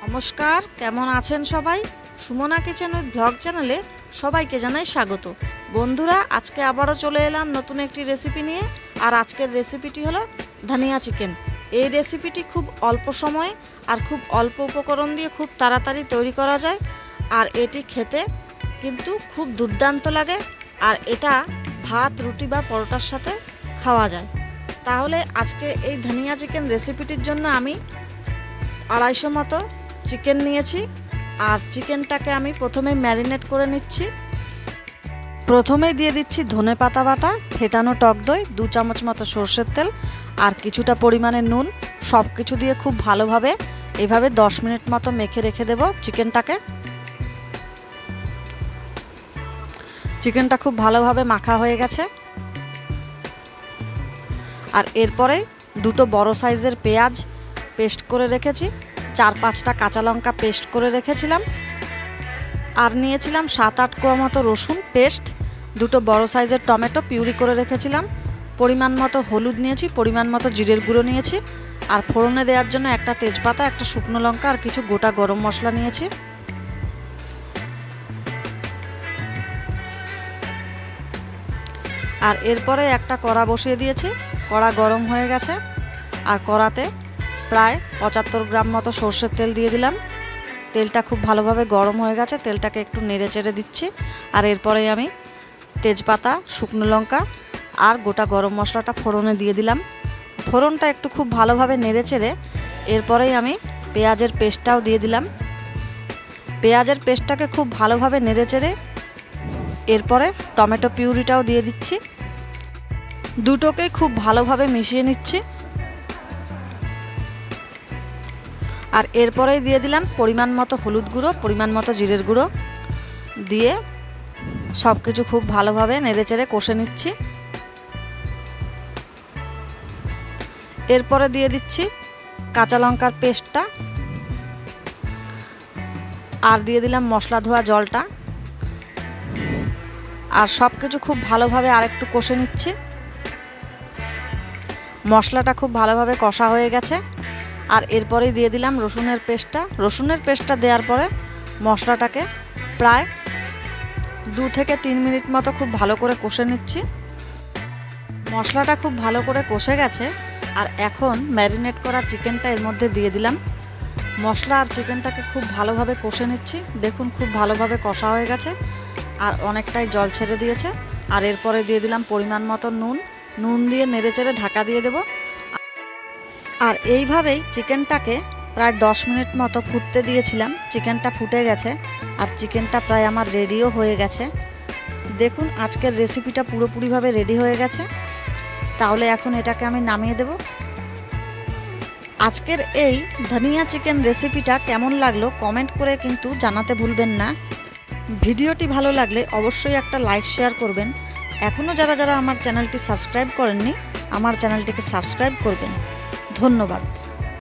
নমস্কার, কেমন আছেন সবাই? সুমনা কিচেন উইথ ব্লগ চ্যানেলে সবাইকে জানাই স্বাগত। বন্ধুরা, আজকে আবারও চলে এলাম নতুন একটি রেসিপি নিয়ে। আর আজকের রেসিপিটি হলো ধনিয়া চিকেন। এই রেসিপিটি খুব অল্প সময়ে আর খুব অল্প উপকরণ দিয়ে খুব তাড়াতাড়ি তৈরি করা যায়। আর এটি খেতে কিন্তু খুব দুর্দান্ত লাগে। আর এটা ভাত, রুটি বা পরোটার সাথে খাওয়া যায়। তাহলে আজকে এই ধনিয়া চিকেন রেসিপিটির জন্য আমি 250 মতো চিকেন নিয়েছি। আর চিকেনটাকে আমি প্রথমে ম্যারিনেট করে নিচ্ছি। প্রথমেই দিয়ে দিচ্ছি ধনেপাতা বাটা, ফেটানো টক দই, 2 চামচ মতো সরষের তেল আর কিছুটা পরিমাণে নুন। সব কিছু দিয়ে খুব ভালোভাবে এইভাবে 10 মিনিট মতো মেখে রেখে দেব চিকেনটাকে। চিকেনটা খুব ভালোভাবে মাখা হয়ে গেছে। আর এরপরে দুটো বড় সাইজের পেঁয়াজ পেস্ট করে রেখেছি, 4-5টা কাঁচা লঙ্কা পেস্ট করে রেখেছিলাম। আর নিয়েছিলাম 7-8 কোয়া মতো রসুন পেস্ট, দুটো বড় সাইজের টমেটো পিউরি করে রেখেছিলাম। পরিমাণ মতো হলুদ নিয়েছি, পরিমাণ মতো জিরের গুঁড়ো নিয়েছি। আর ফোড়নে দেওয়ার জন্য একটা তেজপাতা, একটা শুকনো লঙ্কা আর কিছু গোটা গরম মশলা নিয়েছি। আর এরপরে একটা কড়া বসিয়ে দিয়েছি। কড়া গরম হয়ে গেছে। আর কড়াতে প্রায় 75 গ্রাম মতো সরষের তেল দিয়ে দিলাম। তেলটা খুব ভালোভাবে গরম হয়ে গেছে। তেলটাকে একটু নেড়ে চেড়ে দিচ্ছি। আর এরপরে আমি তেজপাতা, শুকনো লঙ্কা আর গোটা গরম মশলাটা ফোড়নে দিয়ে দিলাম। ফোড়নটা একটু খুব ভালোভাবে নেড়ে চেড়ে এরপরেই আমি পেঁয়াজের পেস্টটাও দিয়ে দিলাম। পেঁয়াজের পেস্টটাকে খুব ভালোভাবে নেড়ে চেড়ে এরপরে টমেটো পিউরিটাও দিয়ে দিচ্ছি। দুটোকে খুব ভালোভাবে মিশিয়ে নিচ্ছি। আর এরপরেই দিয়ে দিলাম পরিমাণ মতো হলুদ গুঁড়ো, পরিমাণ মতো জিরের গুঁড়ো দিয়ে সব কিছু খুব ভালোভাবে নেড়েচেড়ে কষে নিচ্ছি। এরপরে দিয়ে দিচ্ছি কাঁচা লঙ্কার পেস্টটা আর দিয়ে দিলাম মশলা ধোয়া জলটা। আর সব কিছু খুব ভালোভাবে আরেকটু কষে নিচ্ছি। মশলাটা খুব ভালোভাবে কষা হয়ে গেছে। আর এরপরেই দিয়ে দিলাম রসুনের পেস্টটা। রসুনের পেস্টটা দেওয়ার পরে মশলাটাকে প্রায় 2 থেকে 3 মিনিট মতো খুব ভালো করে কষে নিচ্ছি। মশলাটা খুব ভালো করে কষে গেছে। আর এখন ম্যারিনেট করা চিকেনটা এর মধ্যে দিয়ে দিলাম। মশলা আর চিকেনটাকে খুব ভালোভাবে কষে নিচ্ছি। দেখুন খুব ভালোভাবে কষা হয়ে গেছে আর অনেকটাই জল ছেড়ে দিয়েছে। আর এরপরে দিয়ে দিলাম পরিমাণ মতো নুন দিয়ে নেড়েচেড়ে ঢাকা দিয়ে দেব। আর এইভাবেই চিকেনটাকে প্রায় 10 মিনিট মতো ফুটতে দিয়েছিলাম। চিকেনটা ফুটে গেছে আর চিকেনটা প্রায় আমার রেডিও হয়ে গেছে। দেখুন আজকের রেসিপিটা পুরোপুরিভাবে রেডি হয়ে গেছে। তাহলে এখন এটাকে আমি নামিয়ে দেব। আজকের এই ধনিয়া চিকেন রেসিপিটা কেমন লাগলো কমেন্ট করে কিন্তু জানাতে ভুলবেন না। ভিডিওটি ভালো লাগলে অবশ্যই একটা লাইক শেয়ার করবেন। এখনও যারা আমার চ্যানেলটি সাবস্ক্রাইব করেননি আমার চ্যানেলটিকে সাবস্ক্রাইব করবেন। ধন্যবাদ।